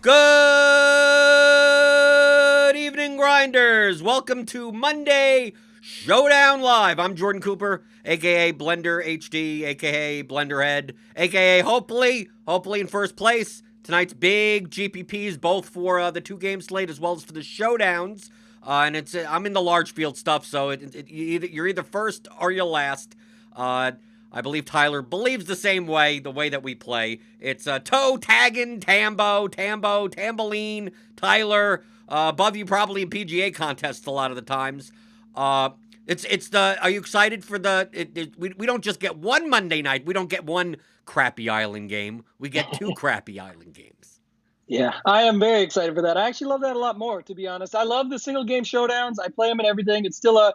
Good evening, Grinders. Welcome to Monday Showdown Live. I'm Jordan Cooper, aka Blender HD, aka Blenderhead, aka hopefully in first place. Tonight's big GPPs, both for the two-game slate as well as for the showdowns. And I'm in the large field stuff, so you're either first or you're last. I believe Tyler believes the same way, the way that we play. It's Toe, Taggin, Tamboline, Tyler, above you probably in PGA contests a lot of the times. Are you excited for we don't just get one Monday night. We don't get one crappy island game. We get two crappy island games. Yeah, I am very excited for that. I actually love that a lot more, to be honest. I love the single game showdowns. I play them and everything. It's still a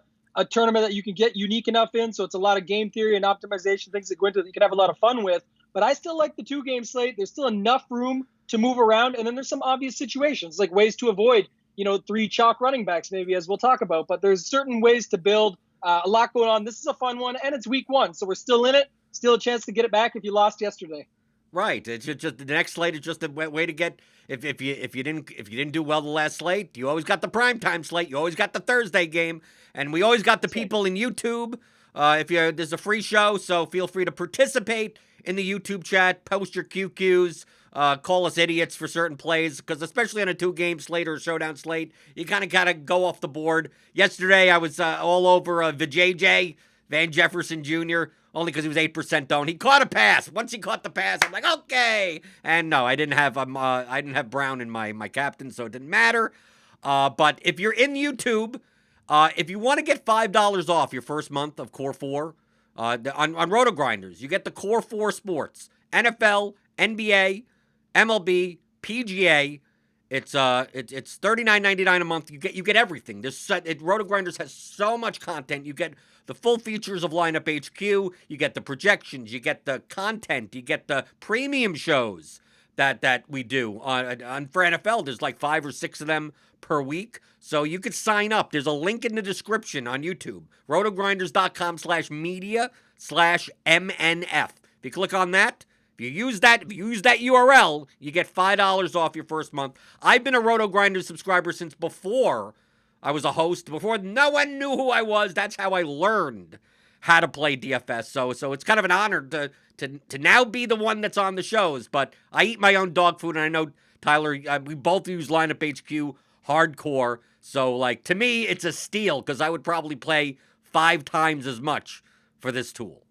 tournament that you can get unique enough in. So it's a lot of game theory and optimization, things that go into it that you can have a lot of fun with. But I still like the two-game slate. There's still enough room to move around. And then there's some obvious situations, like ways to avoid, three chalk running backs, maybe, as we'll talk about. But there's certain ways to build. A lot going on. This is a fun one, and it's week one. So we're still in it. Still a chance to get it back if you lost yesterday. Right. It's just the next slate is just a way to get if you didn't do well the last slate, you always got the primetime slate, you always got the Thursday game, and we always got the people in YouTube. There's a free show, so feel free to participate in the YouTube chat, post your QQs, call us idiots for certain plays, because especially on a two-game slate or a showdown slate, you kind of gotta go off the board. Yesterday, I was all over Vijay Van Jefferson Jr., only because he was 8% owned. He caught a pass. Once he caught the pass, I'm like, okay. And no, I didn't have Brown in my captain, so it didn't matter. But if you're in YouTube, if you want to get $5 off your first month of Core 4 on RotoGrinders, you get the Core 4 sports: NFL, NBA, MLB, PGA. It's $39.99 a month. You get everything. RotoGrinders has so much content. You get the full features of Lineup HQ. You get the projections. You get the content. You get the premium shows that we do on for NFL. There's like 5 or 6 of them per week. So you could sign up. There's a link in the description on YouTube. rotogrinders.com/media/MNF. If you click on that, if you use that URL, you get $5 off your first month. I've been a RotoGrinders subscriber since before I was a host, before no one knew who I was. That's how I learned how to play DFS. So it's kind of an honor to now be the one that's on the shows. But I eat my own dog food, and I know, Tyler, we both use Lineup HQ hardcore. So, like, to me, it's a steal, because I would probably play 5 times as much for this tool.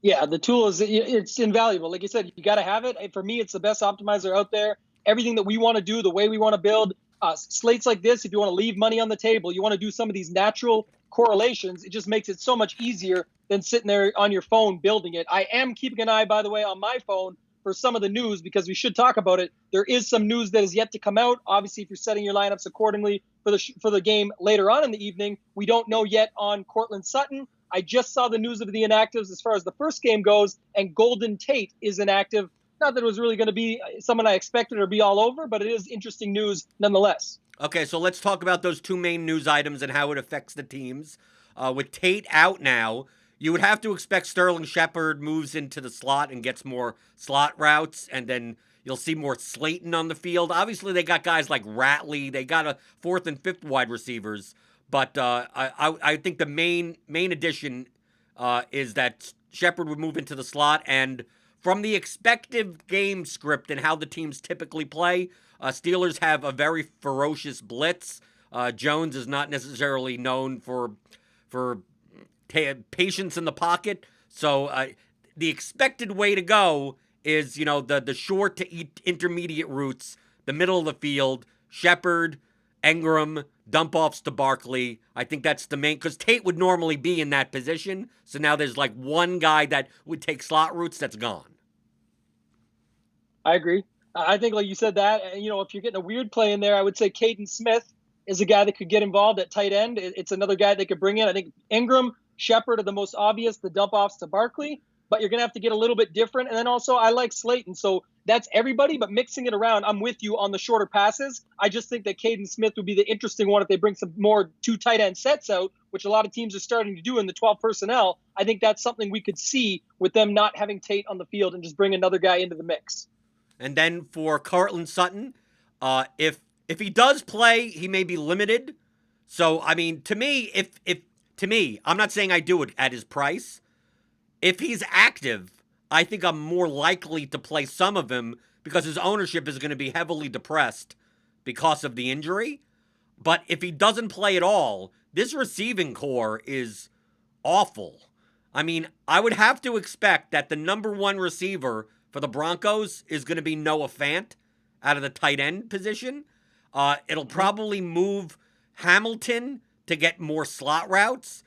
Yeah, the tool it's invaluable. Like you said, you got to have it. For me, it's the best optimizer out there. Everything that we want to do, the way we want to build slates like this, if you want to leave money on the table, you want to do some of these natural correlations, it just makes it so much easier than sitting there on your phone building it. I am keeping an eye, by the way, on my phone for some of the news, because we should talk about it. There is some news that is yet to come out. Obviously, if you're setting your lineups accordingly for the game later on in the evening, we don't know yet on Cortland Sutton. I just saw the news of the inactives as far as the first game goes, and Golden Tate is inactive. Not that it was really going to be someone I expected or be all over, but it is interesting news nonetheless. Okay, so let's talk about those two main news items and how it affects the teams. With Tate out now, you would have to expect Sterling Shepard moves into the slot and gets more slot routes, and then you'll see more Slayton on the field. Obviously, they got guys like Ratley. They got a 4th and 5th wide receivers. But I think the main addition is that Shepard would move into the slot, and from the expected game script and how the teams typically play, Steelers have a very ferocious blitz. Jones is not necessarily known for patience in the pocket, so the expected way to go is the short to intermediate routes, the middle of the field, Shepard, Engram, dump-offs to Barkley. I think that's the main, because Tate would normally be in that position. So now there's like one guy that would take slot routes that's gone. I agree. I think, like you said that, if you're getting a weird play in there, I would say Caden Smith is a guy that could get involved at tight end. It's another guy they could bring in. I think Engram, Shepard are the most obvious, the dump-offs to Barkley. But you're going to have to get a little bit different. And then also, I like Slayton. So that's everybody, but mixing it around, I'm with you on the shorter passes. I just think that Caden Smith would be the interesting one if they bring some more 2 tight end sets out, which a lot of teams are starting to do in the 12 personnel. I think that's something we could see with them not having Tate on the field and just bring another guy into the mix. And then for Cortland Sutton, if he does play, he may be limited. So I mean, to me, I'm not saying I do it at his price. If he's active, I think I'm more likely to play some of him because his ownership is going to be heavily depressed because of the injury. But if he doesn't play at all, this receiving core is awful. I mean, I would have to expect that the number one receiver for the Broncos is going to be Noah Fant out of the tight end position. It'll probably move Hamilton to get more slot routes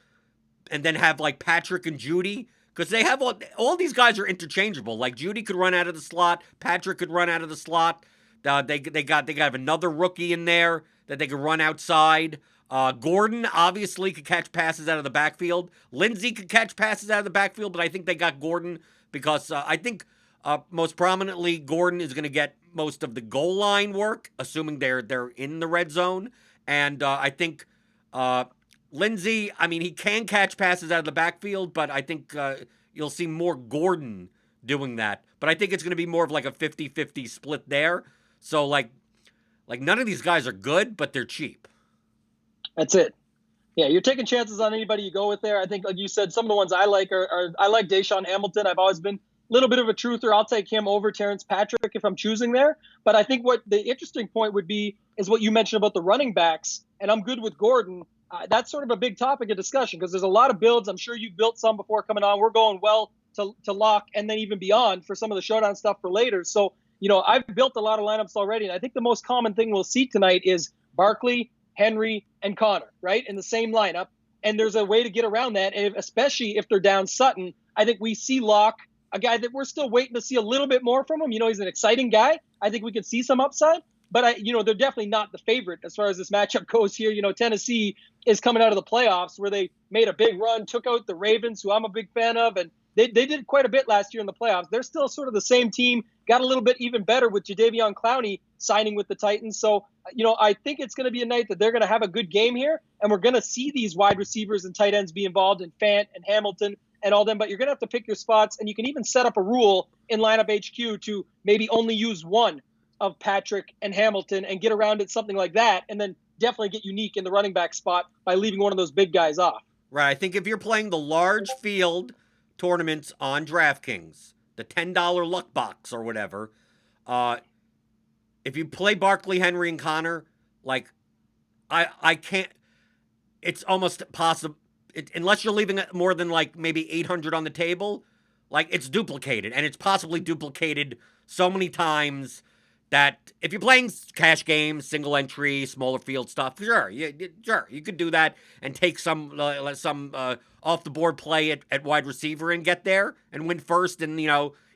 and then have like Patrick and Judy because they have all these guys are interchangeable. Like Judy could run out of the slot, Patrick could run out of the slot. They got another rookie in there that they could run outside. Gordon obviously could catch passes out of the backfield. Lindsey could catch passes out of the backfield, but I think they got Gordon because I think most prominently Gordon is going to get most of the goal line work, assuming they're in the red zone. And I think Lindsey, I mean, he can catch passes out of the backfield, but I think you'll see more Gordon doing that. But I think it's going to be more of like a 50-50 split there. So like none of these guys are good, but they're cheap. That's it. Yeah, you're taking chances on anybody you go with there. I think, like you said, some of the ones I like are I like Deshaun Hamilton. I've always been a little bit of a truther. I'll take him over Terrence Patrick if I'm choosing there. But I think what the interesting point would be is what you mentioned about the running backs, and I'm good with Gordon. That's sort of a big topic of discussion because there's a lot of builds. I'm sure you've built some before coming on. We're going well to lock and then even beyond for some of the showdown stuff for later. So, I've built a lot of lineups already, and I think the most common thing we'll see tonight is Barkley, Henry, and Connor, right, in the same lineup. And there's a way to get around that, and especially if they're down Sutton. I think we see Locke, a guy that we're still waiting to see a little bit more from him. He's an exciting guy. I think we could see some upside. But, they're definitely not the favorite as far as this matchup goes here. Tennessee is coming out of the playoffs where they made a big run, took out the Ravens, who I'm a big fan of, and they did quite a bit last year in the playoffs. They're still sort of the same team, got a little bit even better with Jadeveon Clowney signing with the Titans. So, I think it's going to be a night that they're going to have a good game here, and we're going to see these wide receivers and tight ends be involved in Fant and Hamilton and all them. But you're going to have to pick your spots, and you can even set up a rule in Lineup HQ to maybe only use one of Patrick and Hamilton and get around it, something like that, and then definitely get unique in the running back spot by leaving one of those big guys off. Right. I think if you're playing the large field tournaments on DraftKings, the $10 luck box or whatever, if you play Barkley, Henry, and Connor, like I can't. It's almost possible unless you're leaving more than like maybe 800 on the table. Like it's duplicated, and it's possibly duplicated so many times that if you're playing cash games, single entry, smaller field stuff, sure, you could do that and take some off the board play at wide receiver and get there and win first, and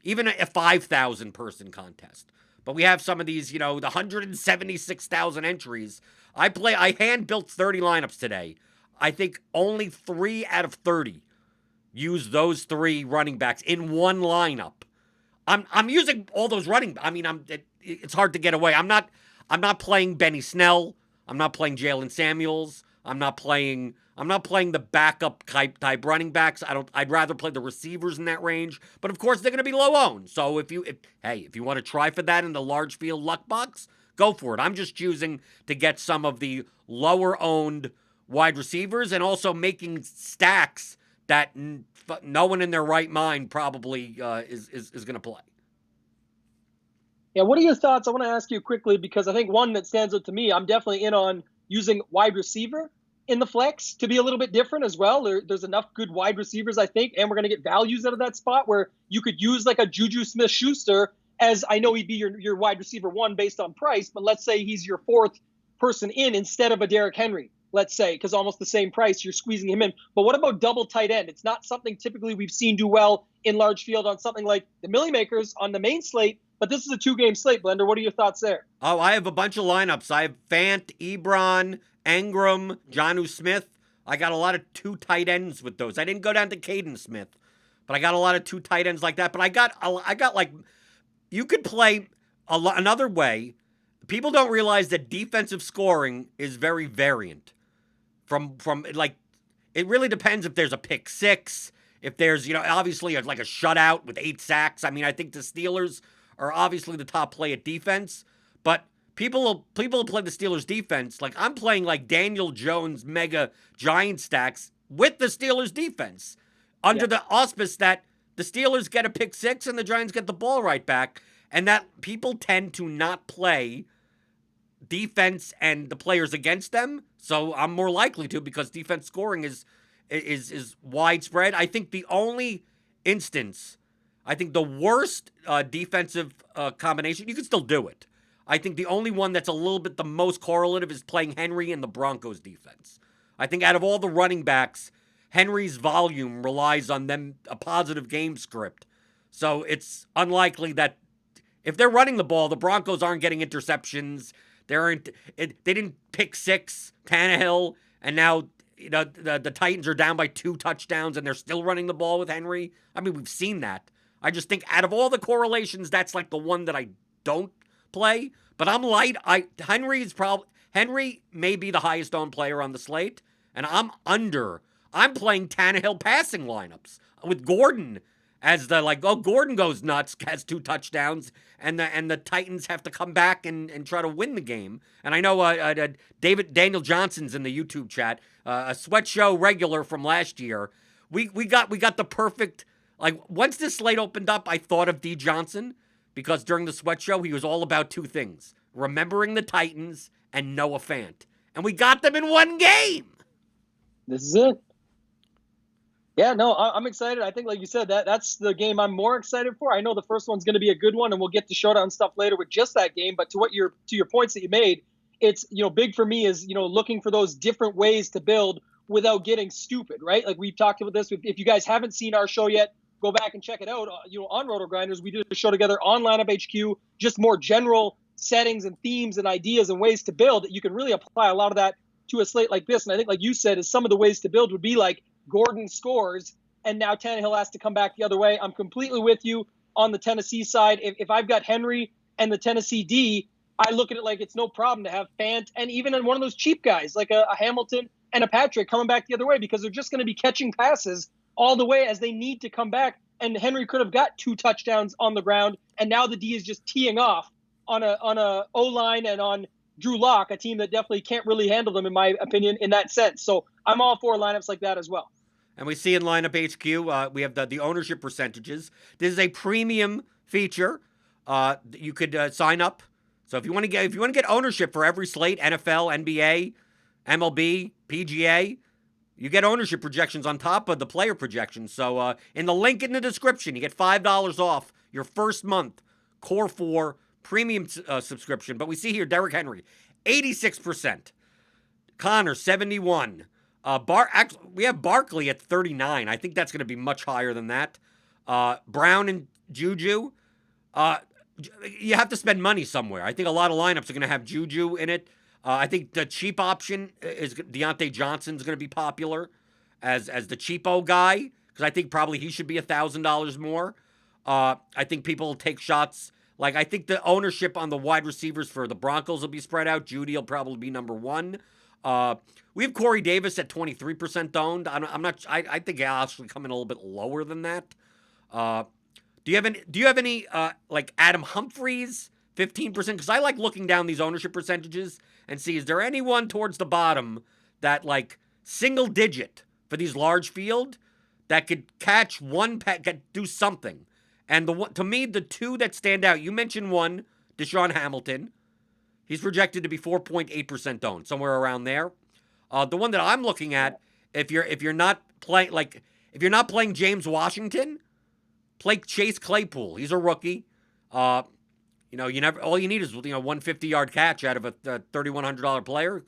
even a 5,000 person contest. But we have some of these, the 176,000 entries. I hand built 30 lineups today. I think only 3 out of 30 use those 3 running backs in one lineup. I'm using all those running. I mean, it's hard to get away. I'm not playing Benny Snell. I'm not playing Jalen Samuels. I'm not playing the backup type running backs. I'd rather play the receivers in that range. But of course, they're going to be low owned. So if you want to try for that in the large field luck box, go for it. I'm just choosing to get some of the lower owned wide receivers and also making stacks that no one in their right mind probably is going to play. Yeah, what are your thoughts? I want to ask you quickly because I think one that stands out to me, I'm definitely in on using wide receiver in the flex to be a little bit different as well. There's enough good wide receivers, I think, and we're going to get values out of that spot where you could use like a Juju Smith-Schuster as I know he'd be your wide receiver 1 based on price, but let's say he's your 4th person in instead of a Derrick Henry, let's say, because almost the same price, you're squeezing him in. But what about double tight end? It's not something typically we've seen do well in large field on something like the Millie Makers on the main slate, but this is a 2-game slate, Blender. What are your thoughts there? Oh, I have a bunch of lineups. I have Fant, Ebron, Engram, Jonnu Smith. I got a lot of 2 tight ends with those. I didn't go down to Caden Smith, but I got a lot of 2 tight ends like that. But I got like, you could play another way. People don't realize that defensive scoring is very variant. From like, it really depends if there's a pick 6, if there's, obviously like a shutout with 8 sacks. I mean, I think the Steelers are obviously the top play at defense, but people will play the Steelers defense. Like I'm playing like Daniel Jones mega giant stacks with the Steelers defense under the auspice that the Steelers get a pick six and the Giants get the ball right back, and that people tend to not play defense and the players against them. So I'm more likely to, because defense scoring is widespread. I think the only instance, I think the worst defensive combination, you can still do it. I think the only one that's a little bit the most correlative is playing Henry and the Broncos defense. I think out of all the running backs, Henry's volume relies on them, a positive game script. So it's unlikely that if they're running the ball, the Broncos aren't getting interceptions. They didn't pick six Tannehill, and now the Titans are down by 2 touchdowns and they're still running the ball with Henry. I mean, we've seen that. I just think out of all the correlations, that's like the one that I don't play. But I'm light. Henry may be the highest owned player on the slate, and I'm playing Tannehill passing lineups with Gordon as Gordon goes nuts, has 2 touchdowns, and the Titans have to come back and try to win the game. And I know Daniel Johnson's in the YouTube chat, a Sweat Show regular from last year. We got the perfect, once this slate opened up, I thought of D. Johnson, because during the Sweat Show, he was all about 2 things: remembering the Titans and Noah Fant. And we got them in one game. This is it. Yeah, no, I'm excited. I think, like you said, that's the game I'm more excited for. I know the first one's going to be a good one, and we'll get to Showdown stuff later with just that game. But to your points that you made, it's big for me is looking for those different ways to build without getting stupid, right? Like we've talked about this. If you guys haven't seen our show yet, go back and check it out. On RotoGrinders, we did a show together on Lineup HQ, just more general settings and themes and ideas and ways to build. You can really apply a lot of that to a slate like this. And I think, like you said, is some of the ways to build would be like Gordon scores, and now Tannehill has to come back the other way. I'm completely with you on the Tennessee side. If I've got Henry and the Tennessee D, I look at it like it's no problem to have Fant and even one of those cheap guys like a Hamilton and a Patrick coming back the other way, because they're just going to be catching passes all the way as they need to come back. And Henry could have got 2 touchdowns on the ground, and now the D is just teeing off on a O-line and on Drew Lock, a team that definitely can't really handle them, in my opinion, in that sense. So I'm all for lineups like that as well. And we see in Lineup HQ, we have the ownership percentages. This is a premium feature. You could sign up. So if you want to get ownership for every slate, NFL, NBA, MLB, PGA, you get ownership projections on top of the player projections. So in the link in the description, you get $5 off your first month Core 4 premium subscription. But we see here Derrick Henry, 86%. Connor, 71%. We have Barkley at 39%. I think that's going to be much higher than that. Brown and Juju, you have to spend money somewhere. I think a lot of lineups are going to have Juju in it. I think the cheap option is Deontay Johnson's going to be popular as the cheapo guy, because I think probably he should be $1,000 more. I think people will take shots. Like, I think the ownership on the wide receivers for the Broncos will be spread out. Judy will probably be number 1. We have Corey Davis at 23% owned. I think he'll actually come in a little bit lower than that. Do you have any like Adam Humphries, 15%? Because I like looking down these ownership percentages and see, is there anyone towards the bottom that like single digit for these large field that could catch one do something? And to me, the 2 that stand out, you mentioned one, Deshaun Hamilton. He's projected to be 4.8% owned, somewhere around there. The one that I'm looking at, if you're not playing James Washington, play Chase Claypool. He's a rookie. All you need is 150-yard catch out of a $3,100 player.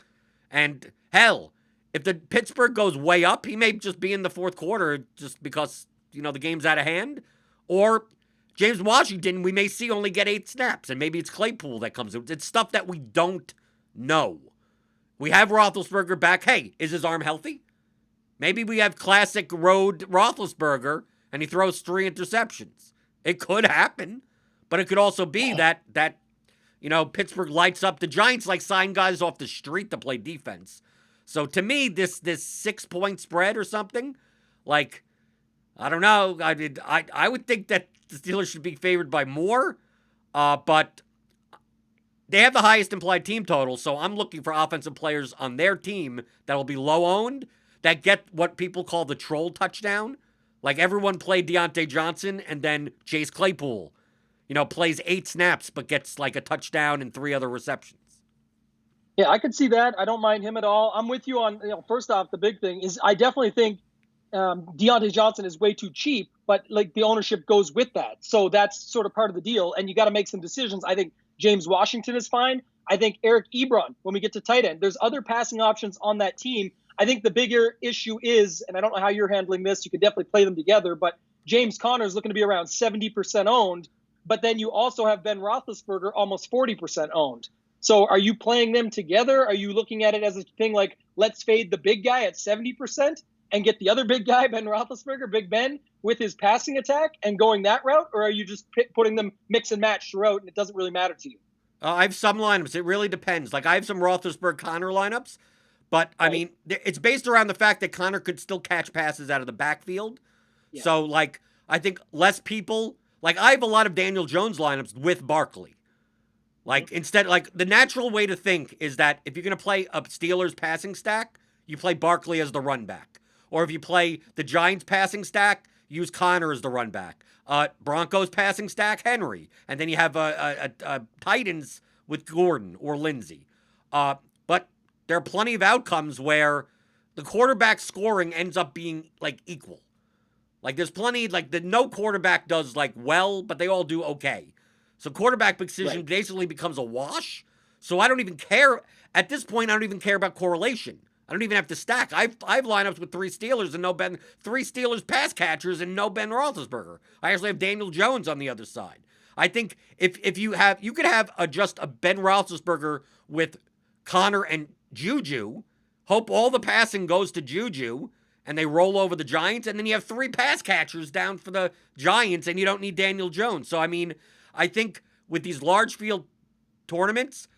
And hell, if the Pittsburgh goes way up, he may just be in the fourth quarter just because the game's out of hand. Or James Washington, we may see only get 8 snaps, and maybe it's Claypool that comes in. It's stuff that we don't know. We have Roethlisberger back. Hey, is his arm healthy? Maybe we have classic road Roethlisberger, and he throws 3 interceptions. It could happen, but it could also be that Pittsburgh lights up the Giants, like sign guys off the street to play defense. So to me, this 6-point spread or something, like, I don't know. I would think that the Steelers should be favored by more. But they have the highest implied team total, so I'm looking for offensive players on their team that'll be low owned, that get what people call the troll touchdown. Like everyone played Deontay Johnson, and then Chase Claypool, plays 8 snaps but gets like a touchdown and 3 other receptions. Yeah, I could see that. I don't mind him at all. I'm with you on, first off, the big thing is I definitely think Deontay Johnson is way too cheap, but like the ownership goes with that. So that's sort of part of the deal. And you got to make some decisions. I think James Washington is fine. I think Eric Ebron, when we get to tight end, there's other passing options on that team. I think the bigger issue is, and I don't know how you're handling this, you could definitely play them together, but James Conner is looking to be around 70% owned. But then you also have Ben Roethlisberger almost 40% owned. So are you playing them together? Are you looking at it as a thing like, let's fade the big guy at 70% and get the other big guy, Ben Roethlisberger, Big Ben, with his passing attack and going that route? Or are you just putting them mix and match throughout and it doesn't really matter to you? I have some lineups. It really depends. Like I have some Roethlisberger Connor lineups, but I mean, it's based around the fact that Connor could still catch passes out of the backfield. Yeah. So like, I think less people, like I have a lot of Daniel Jones lineups with Barkley. Like instead, like the natural way to think is that if you're going to play a Steelers passing stack, you play Barkley as the run back. Or if you play the Giants passing stack, use Connor as the run back. Broncos passing stack, Henry. And then you have Titans with Gordon or Lindsey. But there are plenty of outcomes where the quarterback scoring ends up being like equal. Like there's plenty, like no quarterback does like well, but they all do okay. So quarterback decision basically becomes a wash. So I don't even care. At this point, I don't even care about correlation. I don't even have to stack. I've lineups with 3 Steelers and no Ben, 3 Steelers pass catchers and no Ben Roethlisberger. I actually have Daniel Jones on the other side. I think if you could have just a Ben Roethlisberger with Connor and Juju, hope all the passing goes to Juju, and they roll over the Giants, and then you have 3 pass catchers down for the Giants, and you don't need Daniel Jones. So, I mean, I think with these large field tournaments,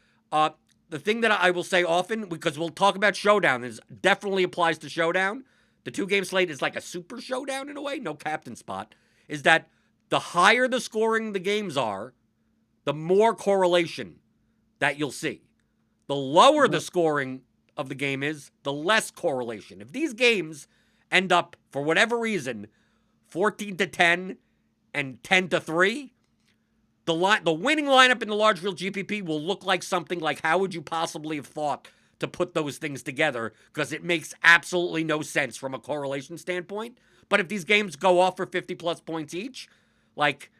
the thing that I will say often, because we'll talk about Showdown, is definitely applies to Showdown. The 2-game slate is like a super showdown in a way, no captain spot, is that the higher the scoring the games are, the more correlation that you'll see. The lower the scoring of the game is, the less correlation. If these games end up, for whatever reason, 14-10 and 10-3, the winning lineup in the large field GPP will look like something like, how would you possibly have thought to put those things together? Because it makes absolutely no sense from a correlation standpoint. But if these games go off for 50-plus points each, like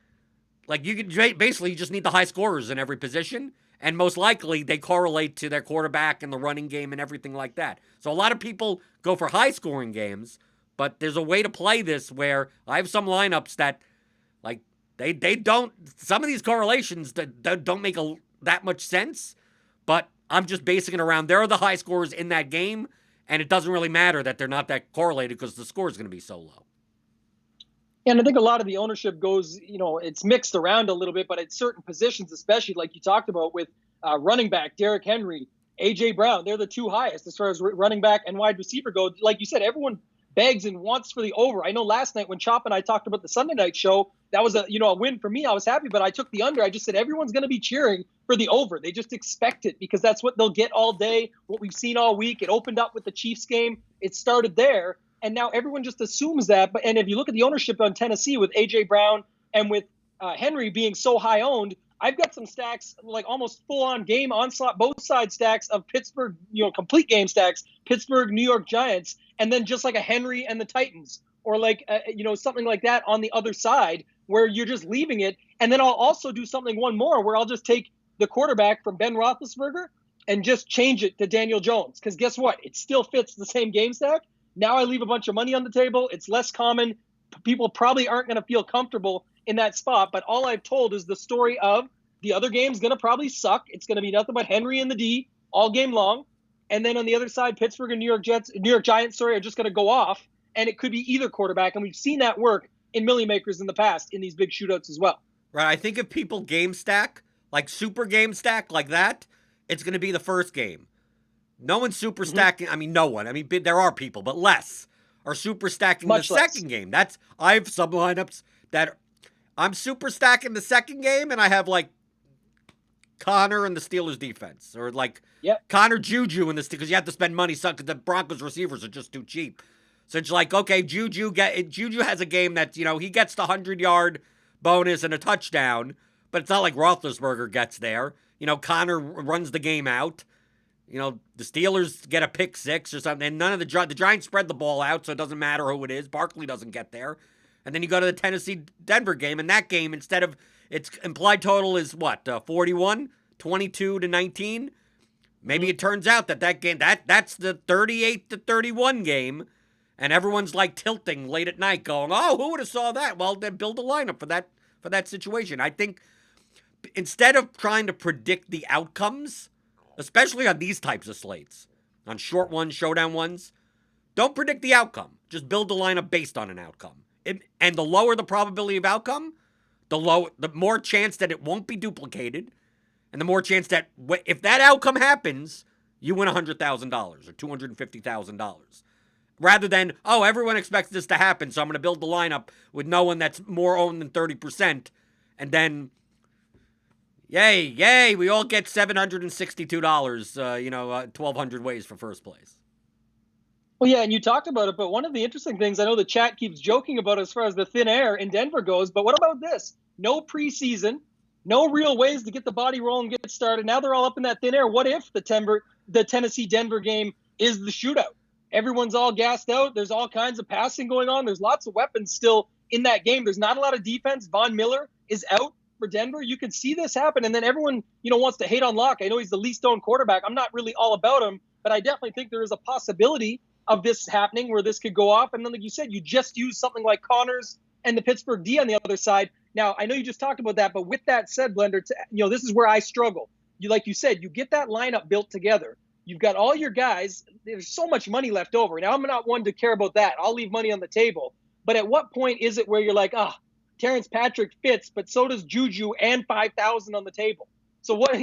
you can basically just need the high scorers in every position, and most likely they correlate to their quarterback and the running game and everything like that. So a lot of people go for high-scoring games, but there's a way to play this where I have some lineups that, like, they don't, some of these correlations that don't make that much sense, but I'm just basing it around there are the high scorers in that game, and it doesn't really matter that they're not that correlated because the score is going to be so low. And I think a lot of the ownership goes, it's mixed around a little bit, but at certain positions, especially like you talked about with running back, Derrick Henry, A.J. Brown, they're the 2 highest as far as running back and wide receiver go. Like you said, everyone begs and wants for the over. I know last night when Chop and I talked about the Sunday night show, that was a win for me. I was happy, but I took the under. I just said everyone's going to be cheering for the over. They just expect it because that's what they'll get all day, what we've seen all week. It opened up with the Chiefs game. It started there, and now everyone just assumes that. And if you look at the ownership on Tennessee with A.J. Brown and with Henry being so high owned, I've got some stacks, like almost full-on game onslaught, both side stacks of Pittsburgh, complete game stacks, Pittsburgh, New York Giants, and then just like a Henry and the Titans, or like, something like that on the other side where you're just leaving it. And then I'll also do one more where I'll just take the quarterback from Ben Roethlisberger and just change it to Daniel Jones. Because guess what? It still fits the same game stack. Now I leave a bunch of money on the table. It's less common. People probably aren't going to feel comfortable in that spot. But all I've told is the story of the other game's going to probably suck. It's going to be nothing but Henry and the D all game long. And then on the other side, Pittsburgh and New York Giants, are just going to go off. And it could be either quarterback. And we've seen that work in million makers in the past in these big shootouts as well. Right. I think if people game stack, like super game stack like that, it's going to be the first game. No one's super stacking. I mean, no one. I mean, there are people, but less are super stacking the second game. I have some lineups that I'm super stacking the second game, and I have like Connor and the Steelers defense, or like Connor Juju and the because you have to spend money. Because the Broncos receivers are just too cheap. So it's like, okay, Juju has a game that he gets the 100-yard bonus and a touchdown, but it's not like Roethlisberger gets there. Connor runs the game out. The Steelers get a pick six or something, and none of the Giants spread the ball out, so it doesn't matter who it is. Barkley doesn't get there. And then you go to the Tennessee-Denver game, and that game, instead of its implied total is what, 41, 22-19? Maybe it turns out that game, that's the 38-31 game, and everyone's like tilting late at night going, oh, who would have saw that? Well, then build a lineup for that situation. I think instead of trying to predict the outcomes, especially on these types of slates, on short ones, showdown ones, don't predict the outcome. Just build a lineup based on an outcome. And the lower the probability of outcome, the more chance that it won't be duplicated, and the more chance that if that outcome happens, you win $100,000 or $250,000. Rather than, oh, everyone expects this to happen, so I'm going to build the lineup with no one that's more owned than 30%, and then, yay, we all get $762, 1,200 ways for first place. Well, yeah, and you talked about it, but one of the interesting things, I know the chat keeps joking about as far as the thin air in Denver goes, but what about this? No preseason, no real ways to get the body rolling, get started. Now they're all up in that thin air. What if the Tennessee-Denver game is the shootout? Everyone's all gassed out. There's all kinds of passing going on. There's lots of weapons still in that game. There's not a lot of defense. Von Miller is out for Denver. You could see this happen, and then everyone, wants to hate on Locke. I know he's the least owned quarterback. I'm not really all about him, but I definitely think there is a possibility of this happening where this could go off. And then, like you said, you just use something like Connors and the Pittsburgh D on the other side. Now, I know you just talked about that, but with that said, Blender, this is where I struggle. Like you said, you get that lineup built together. You've got all your guys. There's so much money left over. Now, I'm not one to care about that. I'll leave money on the table. But at what point is it where you're like, Terrence Patrick fits, but so does Juju and 5,000 on the table? So what,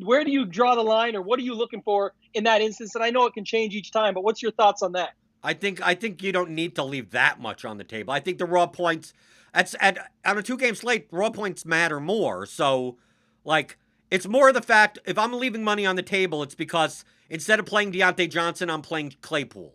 where do you draw the line, or what are you looking for in that instance? And I know it can change each time, but what's your thoughts on that? I think you don't need to leave that much on the table. I think the raw points, on a two-game slate, raw points matter more. So, it's more the fact, if I'm leaving money on the table, it's because instead of playing Deontay Johnson, I'm playing Claypool.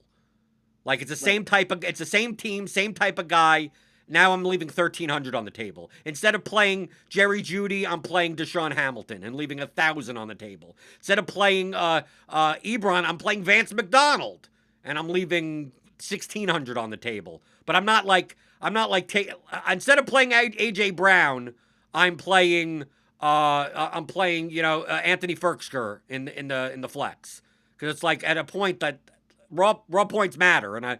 It's the same it's the same team, same type of guy. Now I'm leaving $1,300 on the table. Instead of playing Jerry Jeudy, I'm playing Deshaun Hamilton and leaving $1,000 on the table. Instead of playing Ebron, I'm playing Vance McDonald and I'm leaving $1,600 on the table. But I'm not instead of playing AJ Brown, I'm playing Anthony Ferksker in the flex, because it's at a point that raw points matter, and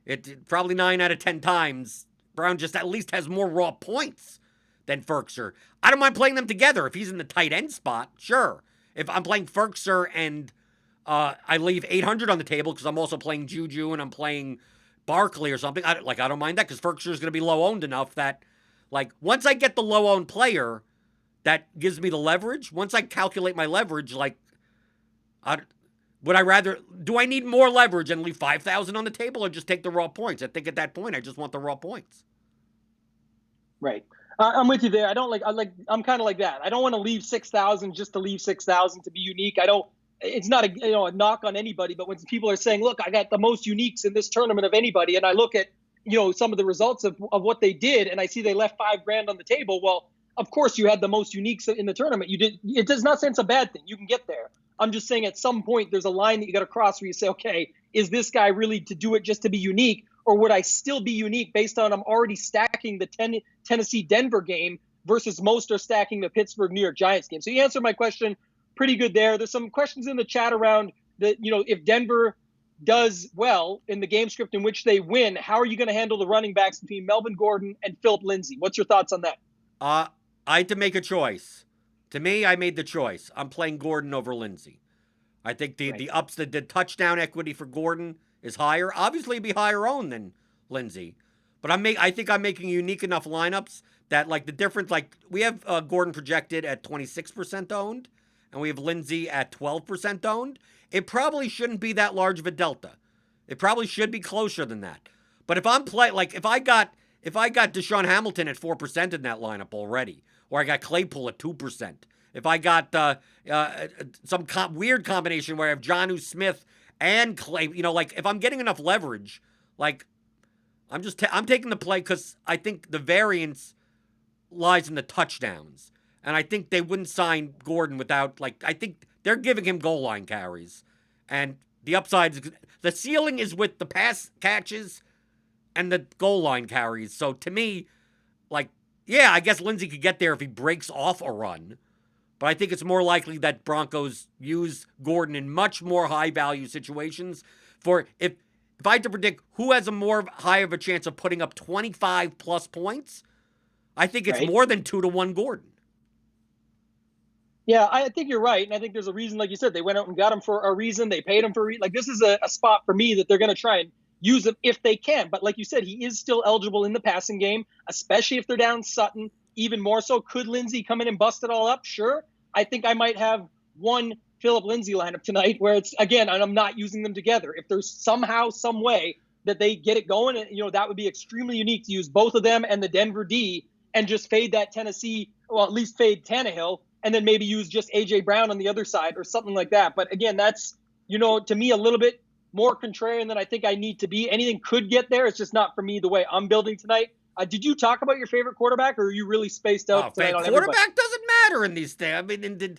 it probably 9 out of 10 times. Brown just at least has more raw points than Ferkser. I don't mind playing them together. If he's in the tight end spot, sure. If I'm playing Ferkser and I leave $800 on the table because I'm also playing Juju and I'm playing Barkley or something, I don't mind that, because Ferkser is going to be low-owned enough that, once I get the low-owned player, that gives me the leverage. Once I calculate my leverage, do I need more leverage and leave 5,000 on the table, or just take the raw points? I think at that point, I just want the raw points. Right. I'm with you there. I'm kind of like that. I don't want to leave 6,000 just to leave 6,000 to be unique. It's not a knock on anybody, but when people are saying, look, I got the most uniques in this tournament of anybody, and I look at, some of the results of what they did, and I see they left $5,000 on the table. Well, of course you had the most uniques in the tournament. You did. It does not say it's a bad thing. You can get there. I'm just saying at some point there's a line that you got to cross where you say, okay, is this guy really to do it just to be unique, or would I still be unique based on I'm already stacking the Tennessee-Denver game versus most are stacking the Pittsburgh-New York Giants game? So you answered my question pretty good there. There's some questions in the chat around if Denver does well in the game script in which they win, how are you going to handle the running backs between Melvin Gordon and Philip Lindsay? What's your thoughts on that? I had to make a choice. To me, I made the choice. I'm playing Gordon over Lindsay. I think the touchdown equity for Gordon is higher. Obviously, it'd be higher owned than Lindsay, but I think I'm making unique enough lineups that the difference. We have Gordon projected at 26% owned, and we have Lindsay at 12% owned. It probably shouldn't be that large of a delta. It probably should be closer than that. But if I'm if I got Deshaun Hamilton at 4% in that lineup already, or I got Claypool at 2%, if I got some weird combination where I have Jonnu Smith and Clay, like if I'm getting enough leverage, like I'm taking the play because I think the variance lies in the touchdowns. And I think they wouldn't sign Gordon without, I think they're giving him goal line carries. And the ceiling is with the pass catches and the goal line carries. So to me, yeah, I guess Lindsey could get there if he breaks off a run. But I think it's more likely that Broncos use Gordon in much more high-value situations. For if I had to predict who has a more high of a chance of putting up 25-plus points, I think it's more than 2-1 Gordon. Yeah, I think you're right. And I think there's a reason, like you said, they went out and got him for a reason. They paid him for a reason. This is a spot for me that they're going to try and use him if they can. But like you said, he is still eligible in the passing game, especially if they're down Sutton. Even more so, could Lindsey come in and bust it all up? Sure. I think I might have one Phillip Lindsay lineup tonight where it's, again, and I'm not using them together. If there's somehow, some way that they get it going, that would be extremely unique to use both of them and the Denver D and just fade that Tennessee, well, at least fade Tannehill, and then maybe use just A.J. Brown on the other side or something like that. But again, that's, to me, a little bit more contrarian than I think I need to be. Anything could get there. It's just not for me the way I'm building tonight. Did you talk about your favorite quarterback, or are you really spaced out tonight on everybody? Quarterback doesn't matter in these things. I mean,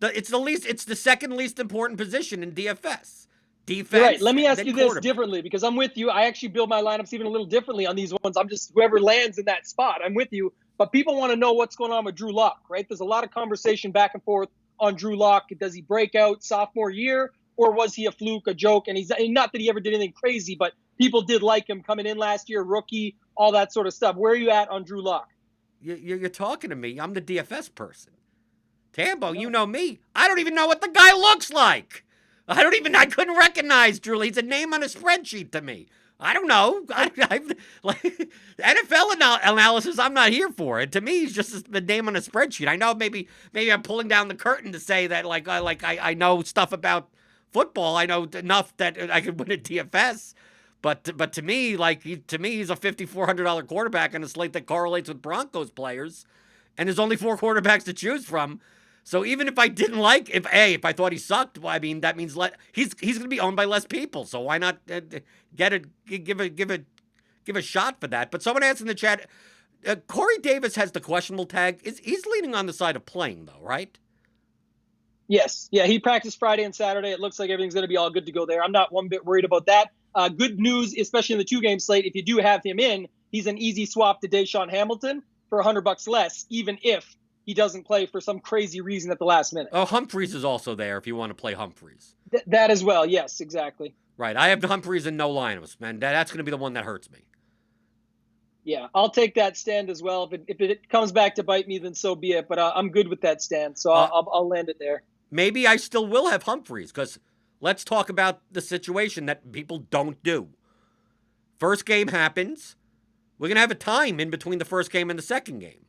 it's the second least important position in DFS. Defense. Right. Let me ask you this differently, because I'm with you. I actually build my lineups even a little differently on these ones. I'm just whoever lands in that spot. I'm with you. But people want to know what's going on with Drew Lock, right? There's a lot of conversation back and forth on Drew Lock. Does he break out sophomore year, or was he a fluke, a joke? And he's not that he ever did anything crazy, but people did like him coming in last year, rookie, all that sort of stuff. Where are you at on Drew Lock? You're talking to me. I'm the DFS person. Tambo, you know me. I don't even know what the guy looks like. I couldn't recognize Drew. He's a name on a spreadsheet to me. I don't know. NFL analysis, I'm not here for it. To me, he's just the name on a spreadsheet. I know maybe I'm pulling down the curtain to say that I know stuff about football. I know enough that I could win a DFS. But to me, he's a $5,400 quarterback on a slate that correlates with Broncos players, and there's only 4 quarterbacks to choose from. So even if I didn't if I thought he sucked, well, I mean that means he's going to be owned by less people. So why not give a shot for that? But someone asked in the chat, Corey Davis has the questionable tag. He's leaning on the side of playing though, right? Yes, yeah. He practiced Friday and Saturday. It looks like everything's going to be all good to go there. I'm not one bit worried about that. Good news, especially in the 2-game slate. If you do have him in, he's an easy swap to Deshaun Hamilton for $100 less, even if he doesn't play for some crazy reason at the last minute. Oh, Humphreys is also there if you want to play Humphreys. That as well, yes, exactly. Right, I have Humphreys and no lineups, man. That's going to be the one that hurts me. Yeah, I'll take that stand as well. If it comes back to bite me, then so be it. But I'm good with that stand, so I'll land it there. Maybe I still will have Humphreys, because let's talk about the situation that people don't do. First game happens. We're going to have a time in between the first game and the second game.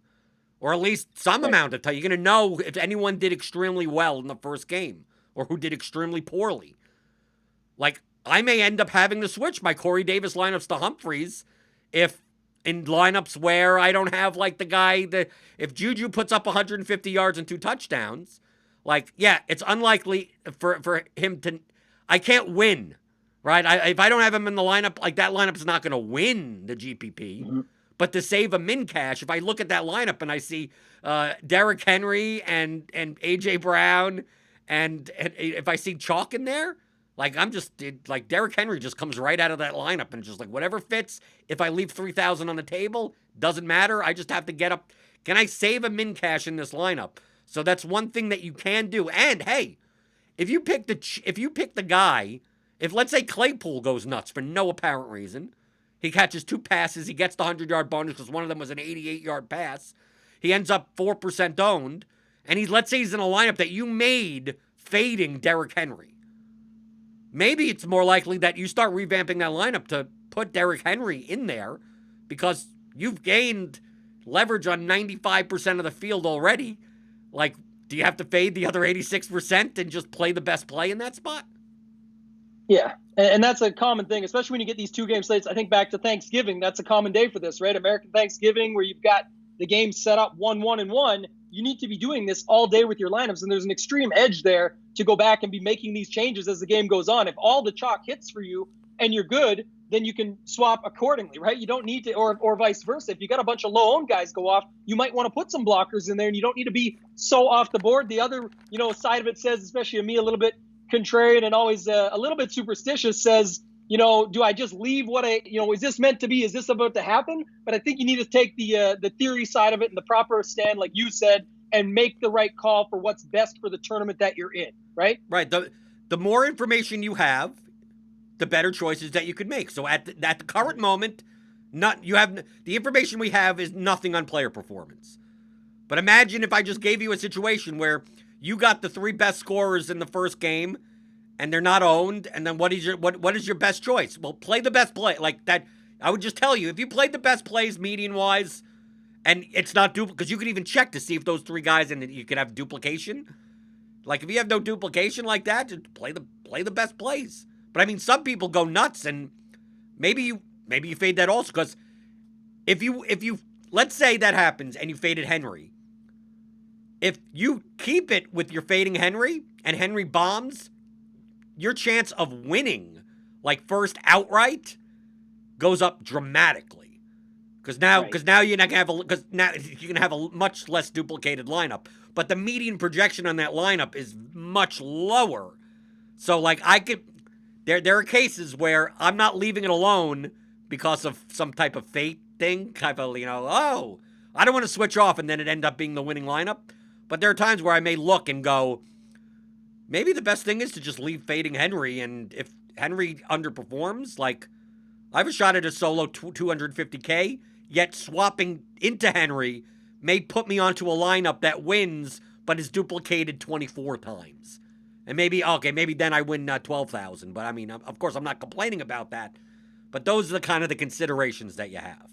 Or at least some amount of time. You're going to know if anyone did extremely well in the first game or who did extremely poorly. I may end up having to switch my Corey Davis lineups to Humphreys if in lineups where I don't have the guy if Juju puts up 150 yards and 2 touchdowns, it's unlikely for him to. I can't win, right? If I don't have him in the lineup, that lineup's not going to win the GPP. Mm-hmm. But to save a min cash, if I look at that lineup and I see Derrick Henry and A.J. Brown, and if I see chalk in there, Derrick Henry just comes right out of that lineup and just whatever fits. If I leave 3,000 on the table, doesn't matter. I just have to get up. Can I save a min cash in this lineup? So that's one thing that you can do. And hey, if you pick the guy, if let's say Claypool goes nuts for no apparent reason. He catches 2 passes. He gets the 100-yard bonus because one of them was an 88-yard pass. He ends up 4% owned. And let's say he's in a lineup that you made fading Derrick Henry. Maybe it's more likely that you start revamping that lineup to put Derrick Henry in there because you've gained leverage on 95% of the field already. Do you have to fade the other 86% and just play the best play in that spot? Yeah, and that's a common thing, especially when you get these 2-game slates. I think back to Thanksgiving, that's a common day for this, right? American Thanksgiving, where you've got the game set up 1-1-1. you need to be doing this all day with your lineups. And there's an extreme edge there to go back and be making these changes as the game goes on. If all the chalk hits for you and you're good, then you can swap accordingly, right? You don't need to, or vice versa. If you got a bunch of low-owned guys go off, you might want to put some blockers in there, and you don't need to be so off the board. The other, side of it says, especially me, a little bit contrarian and always a little bit superstitious, says, do I just leave what is this meant to be? Is this about to happen? But I think you need to take the theory side of it and the proper stand, like you said, and make the right call for what's best for the tournament that you're in, right? Right. The more information you have, the better choices that you could make. So at the current moment, the information we have is nothing on player performance. But imagine if I just gave you a situation where you got the 3 best scorers in the first game, and they're not owned, and then what is your best choice? Well, play the best play. Like that, I would just tell you, if you played the best plays median-wise, and it's not duplicate, because you could even check to see if those 3 guys, and you could have duplication. Like, if you have no duplication like that, just play the best plays. But, I mean, some people go nuts, and maybe you fade that also, because if you, let's say that happens, and you faded Henry. If you keep it with your fading Henry, and Henry bombs, your chance of winning, like first outright, goes up dramatically. Because now you're not gonna you can have a much less duplicated lineup. But the median projection on that lineup is much lower. So like there are cases where I'm not leaving it alone because of some type of fate thing, I don't want to switch off and then it end up being the winning lineup. But there are times where I may look and go, maybe the best thing is to just leave fading Henry, and if Henry underperforms, like, I have a shot at a solo 250K, yet swapping into Henry may put me onto a lineup that wins, but is duplicated 24 times. And maybe then I win 12,000. But, I mean, of course, I'm not complaining about that. But those are the considerations that you have.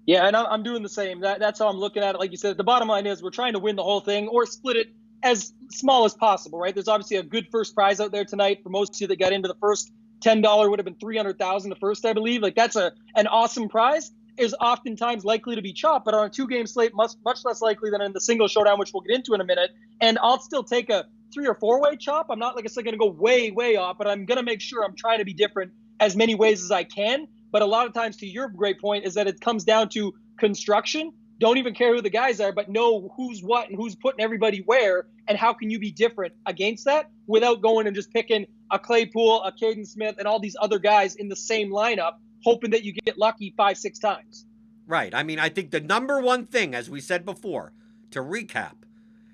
Yeah, and I'm doing the same. That's how I'm looking at it. Like you said, the bottom line is we're trying to win the whole thing or split it as small as possible, right? There's obviously a good first prize out there tonight for most of you that got into the first. $10 would have been $300,000 the first, I believe. Like, that's an awesome prize. Is oftentimes likely to be chopped, but on a 2-game slate, much less likely than in the single showdown, which we'll get into in a minute. And I'll still take a 3 or 4-way chop. I'm not, like I said, going to go way, way off, but I'm going to make sure I'm trying to be different as many ways as I can. But a lot of times, to your great point, is that it comes down to construction. Don't even care who the guys are, but know who's what and who's putting everybody where, and how can you be different against that without going and just picking a Claypool, a Caden Smith, and all these other guys in the same lineup, hoping that you get lucky 5-6 times. Right. I mean, I think the number one thing, as we said before, to recap,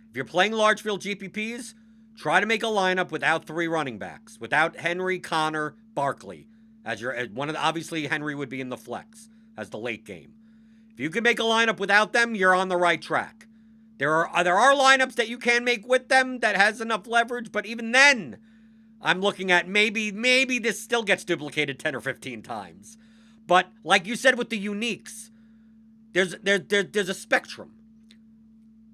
if you're playing large field GPPs, try to make a lineup without 3 running backs, without Henry, Connor, Barkley. Obviously Henry would be in the flex as the late game. If you can make a lineup without them, you're on the right track. There are lineups that you can make with them that has enough leverage, but even then, I'm looking at maybe this still gets duplicated 10 or 15 times. But like you said with the uniques, there's a spectrum.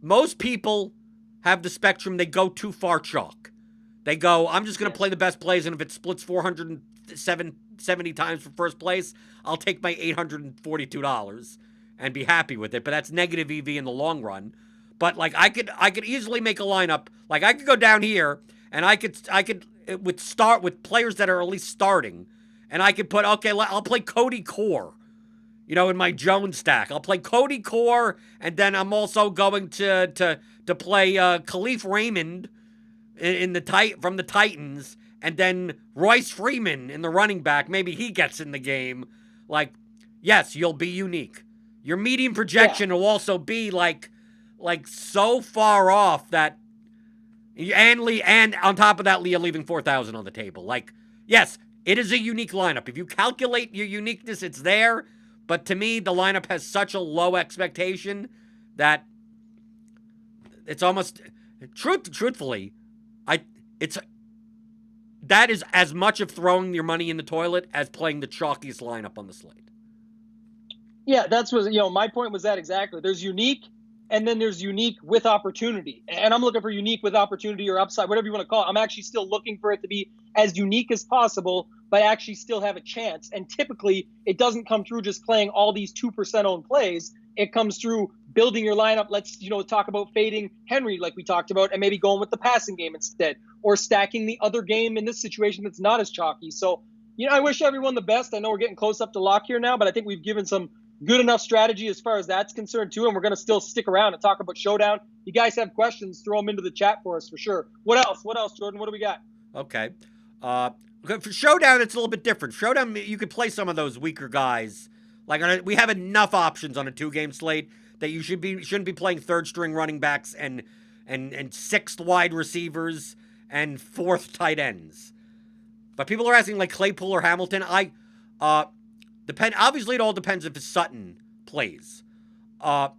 Most people have the spectrum, they go too far chalk. They go, I'm just going to play the best plays, and if it splits 470 times for first place, I'll take my $842 and be happy with it. But that's negative EV in the long run. But like I could easily make a lineup. Like I could go down here and I could start with players that are at least starting, and I could put I'll play Cody Core, in my Jones stack. I'll play Cody Core, and then I'm also going to play Khalif Raymond from the Titans, and then Royce Freeman in the running back. Maybe he gets in the game. Like, yes, you'll be unique. Your median projection will also be like so far off that, and on top of that, you're leaving 4,000 on the table. Like, yes, it is a unique lineup. If you calculate your uniqueness, it's there. But to me, the lineup has such a low expectation that it's almost truthfully, that is as much of throwing your money in the toilet as playing the chalkiest lineup on the slate. Yeah, that's what my point was that exactly. There's unique, and then there's unique with opportunity. And I'm looking for unique with opportunity or upside, whatever you want to call it. I'm actually still looking for it to be as unique as possible, but actually still have a chance. And typically, it doesn't come through just playing all these 2% owned plays. It comes through building your lineup. Let's, talk about fading Henry like we talked about and maybe going with the passing game instead, or stacking the other game in this situation that's not as chalky. So, I wish everyone the best. I know we're getting close up to lock here now, but I think we've given some good enough strategy as far as that's concerned too, and we're going to still stick around and talk about Showdown. You guys have questions, throw them into the chat for us for sure. What else, Jordan? What do we got? Okay. For Showdown, it's a little bit different. Showdown, you could play some of those weaker guys. Like we have enough options on a 2-game slate that you shouldn't be playing third-string running backs and sixth wide receivers and fourth tight ends. But people are asking like Claypool or Hamilton. Obviously, it all depends if Sutton plays. Right.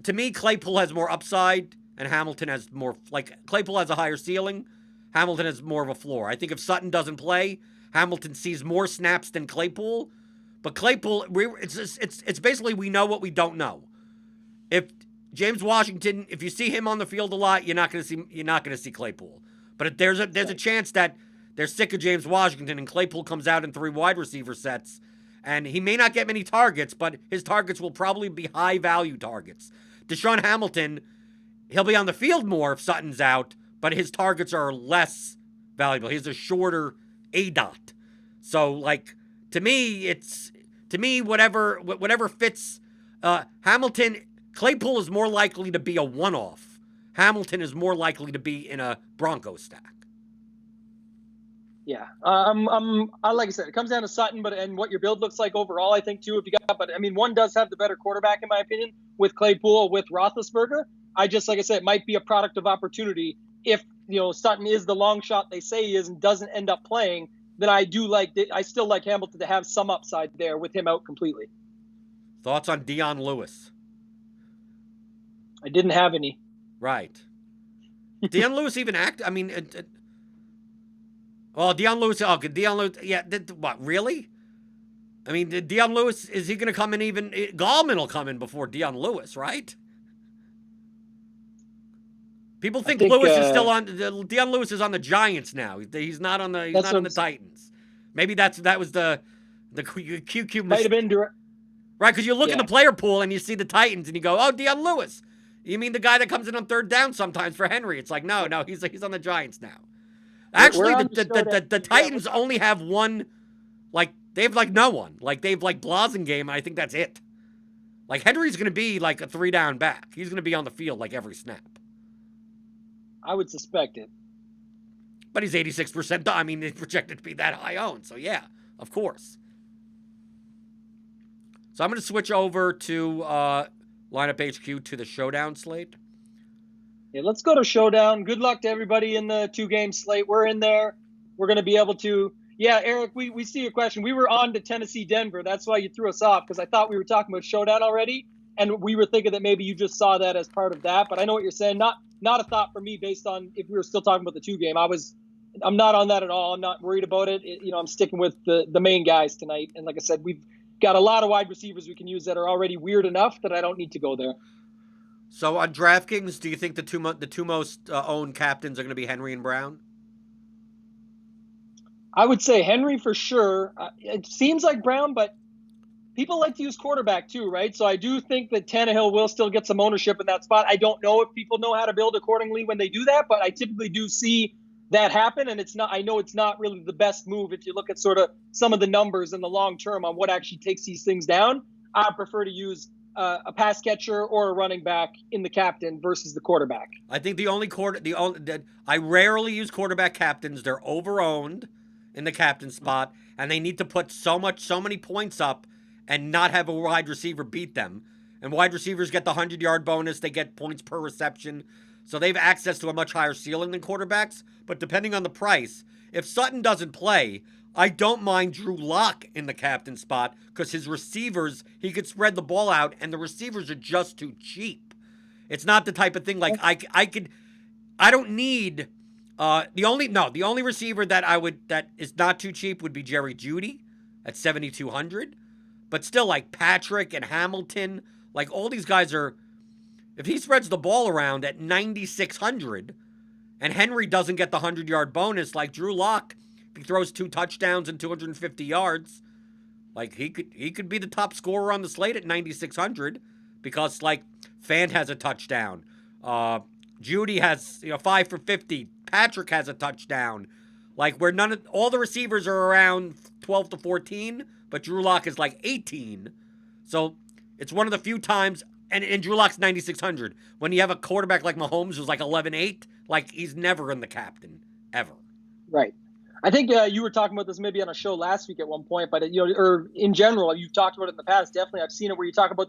To me, Claypool has more upside, and Hamilton has more. Like Claypool has a higher ceiling. Hamilton has more of a floor. I think if Sutton doesn't play, Hamilton sees more snaps than Claypool. But Claypool, it's basically we know what we don't know. If James Washington, if you see him on the field a lot, you're not going to see Claypool. But if there's a chance that they're sick of James Washington and Claypool comes out in 3 wide receiver sets, and he may not get many targets, but his targets will probably be high value targets. Deshaun Hamilton, he'll be on the field more if Sutton's out, but his targets are less valuable. He's a shorter ADOT. So to me, whatever fits. Hamilton, Claypool is more likely to be a one-off. Hamilton is more likely to be in a Broncos stack. Yeah, like I said, it comes down to Sutton, and what your build looks like overall, I think too. If you got, but I mean, one does have the better quarterback in my opinion with Claypool, with Roethlisberger. Like I said, it might be a product of opportunity. If Sutton is the long shot they say he is and doesn't end up playing, then I still like Hamilton to have some upside there with him out completely. Thoughts on Dion Lewis? I didn't have any. Right. Dion Lewis even act? I mean, Dion Lewis. Oh, Dion Lewis. Yeah. What? Really? I mean, Dion Lewis, is he going to come in even? Gallman will come in before Dion Lewis, right? People think Lewis is still on. Dion Lewis is on the Giants now. He's not on the. He's not on the Titans. Maybe that was the QQ. Might have been direct. Right, because you look in the player pool and you see the Titans and you go, oh, Dion Lewis. You mean the guy that comes in on third down sometimes for Henry? It's like, no, he's on the Giants now. Actually, the Titans only have one, they have no one. They have Blasingame, and I think that's it. Henry's going to be a 3-down back. He's going to be on the field every snap. I would suspect it. But he's 86%. I mean, he's projected to be that high owned. So, yeah, of course. So I'm going to switch over to Lineup HQ to the Showdown slate. Yeah, let's go to Showdown. Good luck to everybody in the 2-game slate. We're in there. We're going to be able to. Yeah, Eric, we see your question. We were on to Tennessee, Denver. That's why you threw us off, because I thought we were talking about Showdown already, and we were thinking that maybe you just saw that as part of that. But I know what you're saying. Not a thought for me based on if we were still talking about the 2-game. I'm not on that at all. I'm not worried about it. I'm sticking with the main guys tonight. And like I said, we've got a lot of wide receivers we can use that are already weird enough that I don't need to go there. So on DraftKings, do you think the two most owned captains are going to be Henry and Brown? I would say Henry for sure. It seems like Brown, but people like to use quarterback too, right? So I do think that Tannehill will still get some ownership in that spot. I don't know if people know how to build accordingly when they do that, but I typically do see that happen, and I know it's not really the best move if you look at sort of some of the numbers in the long term on what actually takes these things down. I prefer to use a pass catcher or a running back in the captain versus the quarterback. I think I rarely use quarterback captains. They're over-owned in the captain spot, and they need to put so many points up and not have a wide receiver beat them. And wide receivers get the 100-yard bonus. They get points per reception. So they have access to a much higher ceiling than quarterbacks. But depending on the price, if Sutton doesn't play, I don't mind Drew Lock in the captain spot because his receivers, he could spread the ball out, and the receivers are just too cheap. It's not the type of thing I don't need the only receiver that is not too cheap would be Jerry Jeudy at 7,200. But still, Patrick and Hamilton, all these guys are, if he spreads the ball around at 9,600 and Henry doesn't get the 100-yard bonus like Drew Lock, if he throws 2 touchdowns and 250 yards, he could be the top scorer on the slate at 9,600. because like Fant has a touchdown. Judy has 5 for 50. Patrick has a touchdown. Like where all the receivers are around 12 to 14, but Drew Lock is like 18. So it's one of the few times, and Drew Lock's 9,600. When you have a quarterback like Mahomes who's like 11-8, like he's never in the captain ever. Right. I think you were talking about this maybe on a show last week at one point, but or in general, you've talked about it in the past. Definitely, I've seen it where you talk about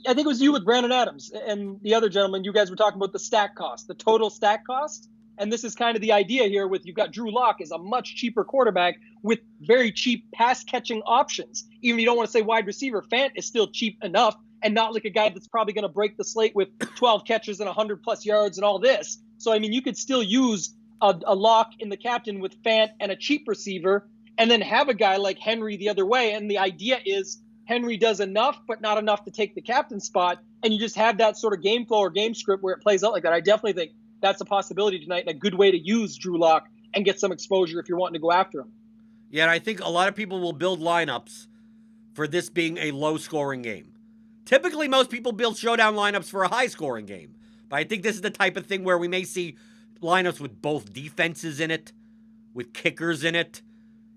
I think it was you with Brandon Adams and the other gentleman. You guys were talking about the stack cost, the total stack cost. And this is kind of the idea here with you've got Drew Lock is a much cheaper quarterback with very cheap pass catching options. Even if you don't want to say wide receiver, Fant is still cheap enough and not like a guy that's probably going to break the slate with 12 catches and 100 plus yards and all this. So, I mean, you could still use a lock in the captain with Fant and a cheap receiver and then have a guy like Henry the other way. And the idea is Henry does enough, but not enough to take the captain spot. And you just have that sort of game flow or game script where it plays out like that. I definitely think that's a possibility tonight and a good way to use Drew Lock and get some exposure if you're wanting to go after him. Yeah, and I think a lot of people will build lineups for this being a low-scoring game. Typically, most people build showdown lineups for a high-scoring game. But I think this is the type of thing where we may see lineups with both defenses in it, with kickers in it.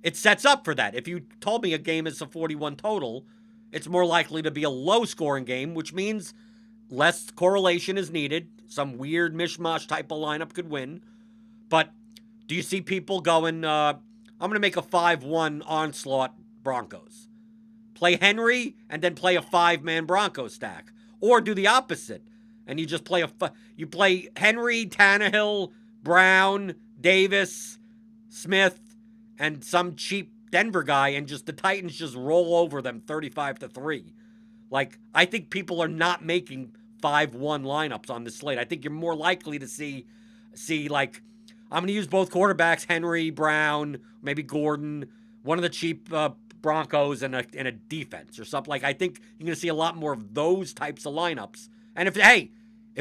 It sets up for that. If you told me a game is a 41 total, it's more likely to be a low-scoring game, which means less correlation is needed. Some weird mishmash type of lineup could win. But do you see people going, I'm going to make a 5-1 Onslaught Broncos. Play Henry and then play a 5-man Broncos stack. Or do the opposite. And you just play you play Henry, Tannehill, Brown, Davis, Smith, and some cheap Denver guy, and just the Titans just roll over them 35-3. Like, I think people are not making 5-1 lineups on the slate. I think you're more likely to see like, I'm going to use both quarterbacks, Henry, Brown, maybe Gordon, one of the cheap Broncos, and a defense or something. Like, I think you're going to see a lot more of those types of lineups. And if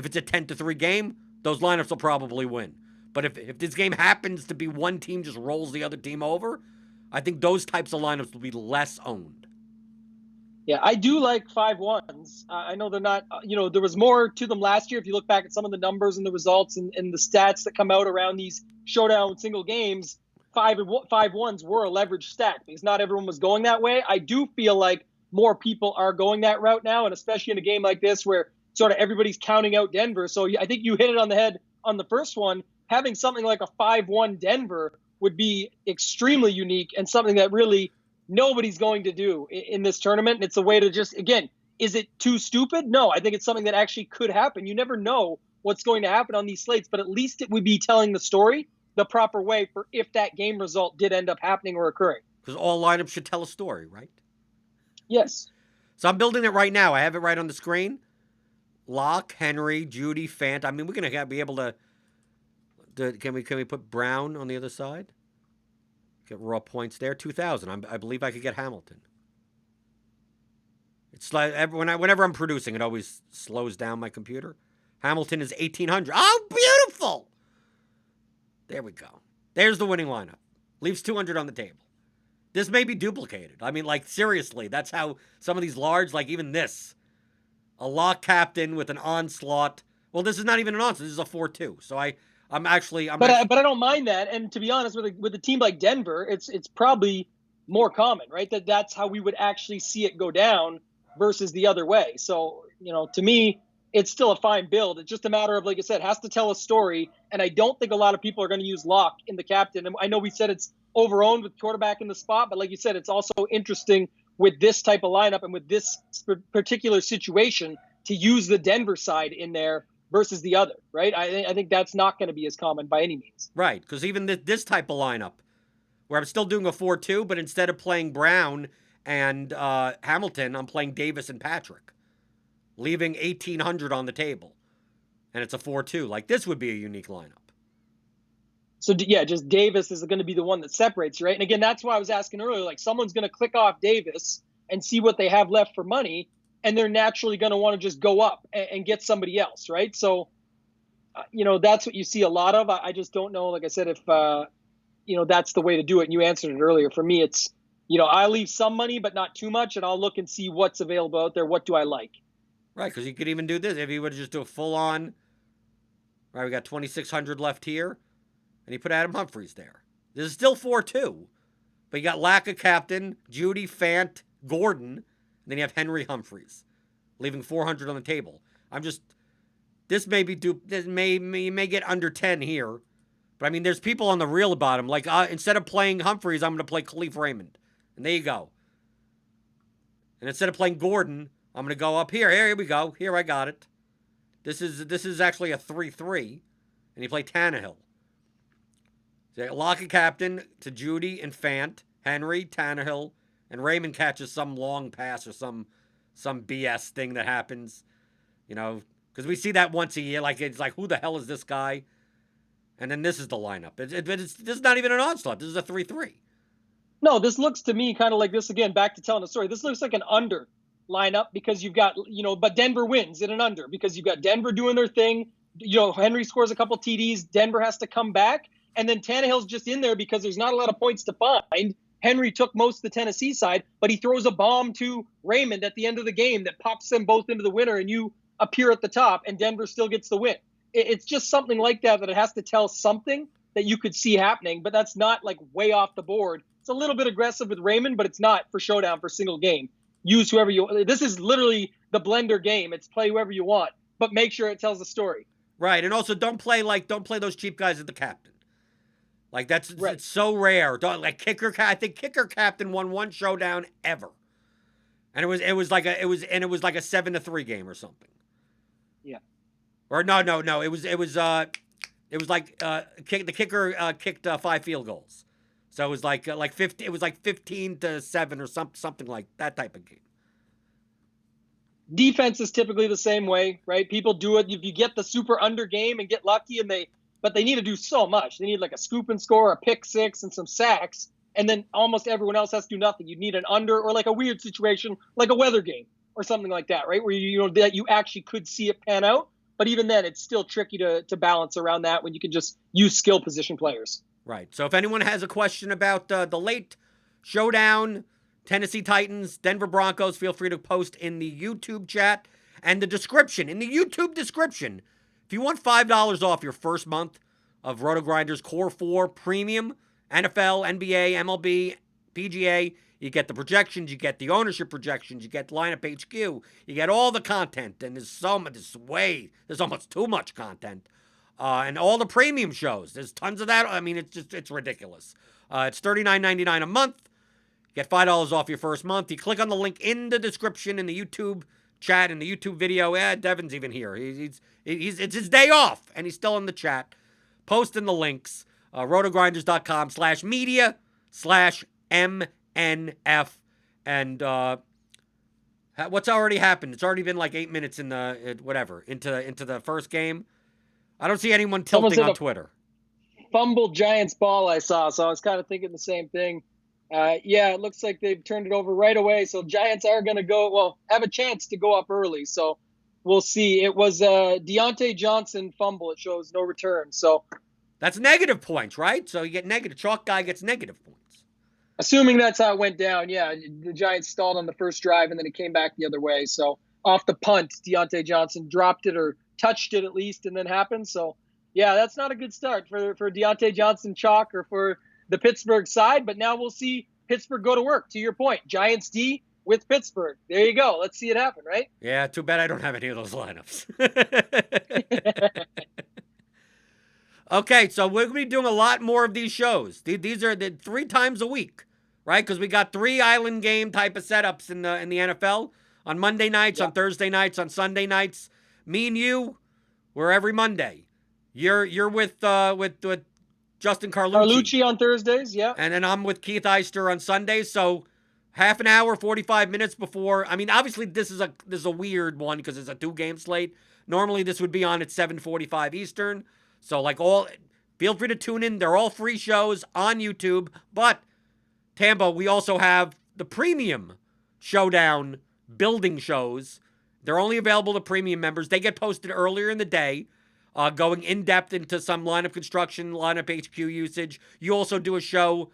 it's a 10-3 game, those lineups will probably win. But if this game happens to be one team just rolls the other team over, I think those types of lineups will be less owned. Yeah, I do like 5-1s. I know they're not, there was more to them last year. If you look back at some of the numbers and the results and the stats that come out around these showdown single games, 5-1s were a leverage stack because not everyone was going that way. I do feel like more people are going that route now, and especially in a game like this where sort of everybody's counting out Denver. So I think you hit it on the head on the first one. Having something like a 5-1 Denver would be extremely unique and something that really nobody's going to do in this tournament. And it's a way to just, again, is it too stupid? No, I think it's something that actually could happen. You never know what's going to happen on these slates, but at least it would be telling the story the proper way for if that game result did end up happening or occurring. Because all lineups should tell a story, right? Yes. So I'm building it right now. I have it right on the screen. Locke, Henry, Judy, Fant. I mean, we're going to be able to can we put Brown on the other side? Get raw points there. 2,000. I believe I could get Hamilton. It's like whenever I'm producing, it always slows down my computer. Hamilton is 1,800. Oh, beautiful! There we go. There's the winning lineup. Leaves 200 on the table. This may be duplicated. I mean, like, seriously, that's how some of these large, like even this, a lock captain with an onslaught. Well, this is not even an onslaught. This is a 4-2. So But I don't mind that. And to be honest, with a team like Denver, it's probably more common, right? That's how we would actually see it go down versus the other way. So, to me, it's still a fine build. It's just a matter of, like I said, has to tell a story. And I don't think a lot of people are going to use lock in the captain. And I know we said it's over-owned with quarterback in the spot, but like you said, it's also interesting with this type of lineup and with this particular situation to use the Denver side in there versus the other, right? I think that's not going to be as common by any means. Right, because even this type of lineup, where I'm still doing a 4-2, but instead of playing Brown and Hamilton, I'm playing Davis and Patrick, leaving 1,800 on the table. And it's a 4-2. Like, this would be a unique lineup. So, yeah, just Davis is going to be the one that separates, right? And again, that's why I was asking earlier, like, someone's going to click off Davis and see what they have left for money, and they're naturally going to want to just go up and get somebody else, right? So, that's what you see a lot of. I just don't know, like I said, if, that's the way to do it. And you answered it earlier. For me, it's, I leave some money, but not too much, and I'll look and see what's available out there. What do I like? Right, because you could even do this if you would just do a full on. Right, we got 2,600 left here, and you put Adam Humphries there. This is still 4-2, but you got Lack of captain, Judy, Fant, Gordon, and then you have Henry Humphries, leaving 400 on the table. This may be you may get under 10 here, but I mean, there's people on the real bottom. Like instead of playing Humphries, I'm going to play Khalif Raymond, and there you go. And instead of playing Gordon, I'm going to go up here. Here we go. Here I got it. This is actually a 3-3, and you play Tannehill. So lock a captain to Judy and Fant, Henry, Tannehill, and Raymond catches some long pass or some BS thing that happens, because we see that once a year. Like it's like, who the hell is this guy? And then this is the lineup. This is not even an onslaught. This is a 3-3. No, this looks to me kind of like this again. Back to telling the story. This looks like an under lineup because you've got, but Denver wins in an under because you've got Denver doing their thing. Henry scores a couple TDs. Denver has to come back. And then Tannehill's just in there because there's not a lot of points to find. Henry took most of the Tennessee side, but he throws a bomb to Raymond at the end of the game that pops them both into the winner, and you appear at the top, and Denver still gets the win. It's just something like that it has to tell something that you could see happening, but that's not like way off the board. It's a little bit aggressive with Raymond, but it's not for Showdown for single game. Use whoever you. This is literally the blender game. It's play whoever you want, but make sure it tells the story. Right, and also don't play those cheap guys at the captain. Like it's so rare. Like kicker. I think kicker captain won one Showdown ever, and it was like a 7-3 game or something. Yeah. Or no. It was like the kicker kicked 5 field goals. So it was like 50. It was like 15-7 or something like that type of game. Defense is typically the same way, right? People do it if you get the super under game and get lucky, but they need to do so much. They need like a scoop and score, a pick six, and some sacks, and then almost everyone else has to do nothing. You need an under or like a weird situation, like a weather game or something like that, right? Where that you actually could see it pan out. But even then, it's still tricky to balance around that when you can just use skill position players. Right. So if anyone has a question about the late Showdown, Tennessee Titans, Denver Broncos, feel free to post in the YouTube chat and the description. In the YouTube description, if you want $5 off your first month of RotoGrinders Core 4 Premium, NFL, NBA, MLB, PGA, you get the projections, you get the ownership projections, you get lineup HQ, you get all the content, and there's almost too much content. And all the premium shows. There's tons of that. I mean, it's ridiculous. It's $39.99 a month. You get $5 off your first month. You click on the link in the description in the YouTube chat, in the YouTube video. Yeah, Devin's even here. It's his day off, and he's still in the chat. Post in the links. rotogrinders.com/media/MNF. And what's already happened? It's already been like 8 minutes in the into the first game. I don't see anyone tilting on Twitter. Fumbled Giants ball I saw, so I was kind of thinking the same thing. Yeah, it looks like they've turned it over right away. So Giants are going to have a chance to go up early. So we'll see. It was a Deontay Johnson fumble. It shows no return. So that's negative points, right? So you get negative. Chalk guy gets negative points. Assuming that's how it went down, yeah. The Giants stalled on the first drive, and then it came back the other way. So off the punt, Deontay Johnson dropped it or touched it at least, and then happened. So, yeah, that's not a good start for Deontay Johnson chalk or for the Pittsburgh side. But now we'll see Pittsburgh go to work. To your point, Giants D with Pittsburgh. There you go. Let's see it happen, right? Yeah, too bad I don't have any of those lineups. Okay, so we're going to be doing a lot more of these shows. These are 3 times a week, right? Because we got 3 island game type of setups in the NFL on Monday nights, on Thursday nights, on Sunday nights. Me and you, we're every Monday. You're with Justin Carlucci on Thursdays, yeah. And then I'm with Keith Eister on Sundays. So half an hour, 45 minutes before. I mean, obviously this is a weird one because it's a 2-game slate. Normally this would be on at 7:45 Eastern. So feel free to tune in. They're all free shows on YouTube. But Tambo, we also have the premium Showdown building shows. They're only available to premium members. They get posted earlier in the day, going in depth into some lineup construction, lineup HQ usage. You also do a show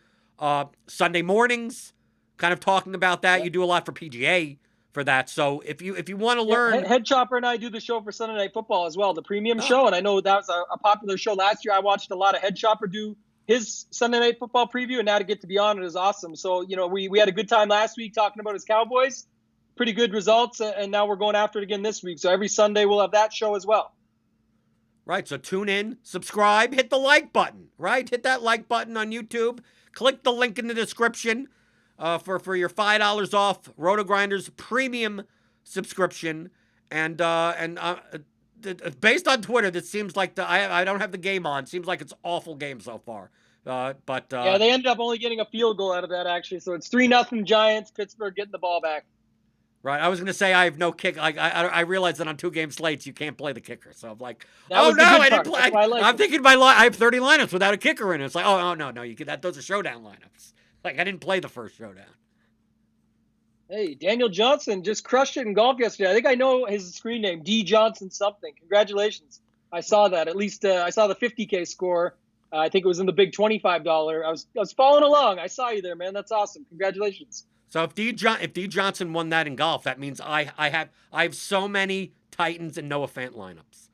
Sunday mornings, kind of talking about that. You do a lot for PGA for that. So if you want to learn, Head Chopper and I do the show for Sunday Night Football as well, the premium show, and I know that was a popular show last year. I watched a lot of Head Chopper do his Sunday Night Football preview, and now to get to be on it is awesome. So we had a good time last week talking about his Cowboys, pretty good results, and now we're going after it again this week. So every Sunday we'll have that show as well. Right, so tune in, subscribe, hit the like button, right? Hit that like button on YouTube. Click the link in the description for your $5 off RotoGrinders premium subscription. And based on Twitter, this seems like I don't have the game on. Seems like it's an awful game so far. Yeah, they ended up only getting a field goal out of that, actually. So it's 3-0 Giants, Pittsburgh getting the ball back. Right, I was going to say I have no kick. I realize that on 2-game slates you can't play the kicker. So I'm like, I didn't play. I'm thinking I have 30 lineups without a kicker in it. It's like, no, you can. Those are showdown lineups. Like I didn't play the first showdown. Hey, Daniel Johnson just crushed it in golf yesterday. I think I know his screen name, D Johnson something. Congratulations! I saw that. At least I saw the 50K score. I think it was in the big $25. I was following along. I saw you there, man. That's awesome. Congratulations. So if D Johnson won that in golf, that means I have so many Titans and Noah Fant lineups.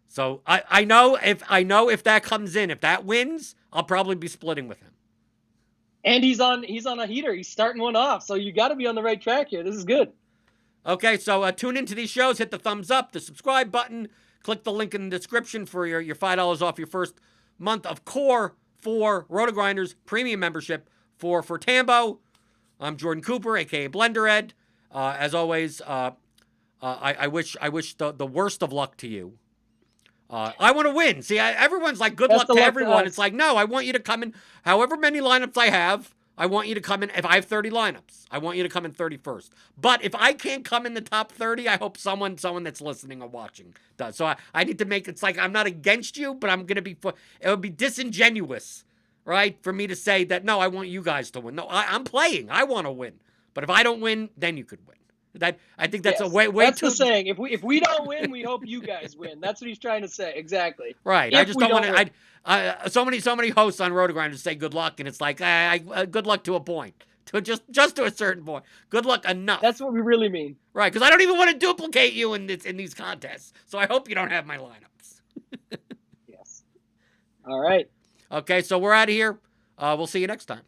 So I know if that comes in, if that wins, I'll probably be splitting with him. And he's on a heater. He's starting one off. So you got to be on the right track here. This is good. Okay, so tune into these shows. Hit the thumbs up, the subscribe button. Click the link in the description for your $5 off your first month of core for RotoGrinders premium membership for Tambo. I'm Jordan Cooper, aka Blender Ed. As always, I wish the worst of luck to you. I want to win. See, everyone's like, good luck to everyone. It's like, no, I want you to come in. However many lineups I have, I want you to come in. If I have 30 lineups, I want you to come in 31st. But if I can't come in the top 30, I hope someone that's listening or watching does. So I need to make it's like I'm not against you, but I'm gonna be. It would be disingenuous, right, for me to say that no, I want you guys to win. No, I'm playing. I want to win. But if I don't win, then you could win. I think that's a way that's too. That's the saying. If we don't win, we hope you guys win. That's what he's trying to say. Exactly. Right. I just don't want to. So many hosts on RotoGrinders say good luck, and it's like good luck to a point, just to a certain point. Good luck enough. That's what we really mean. Right. Because I don't even want to duplicate you in these contests. So I hope you don't have my lineups. Yes. All right. Okay. So we're out of here. We'll see you next time.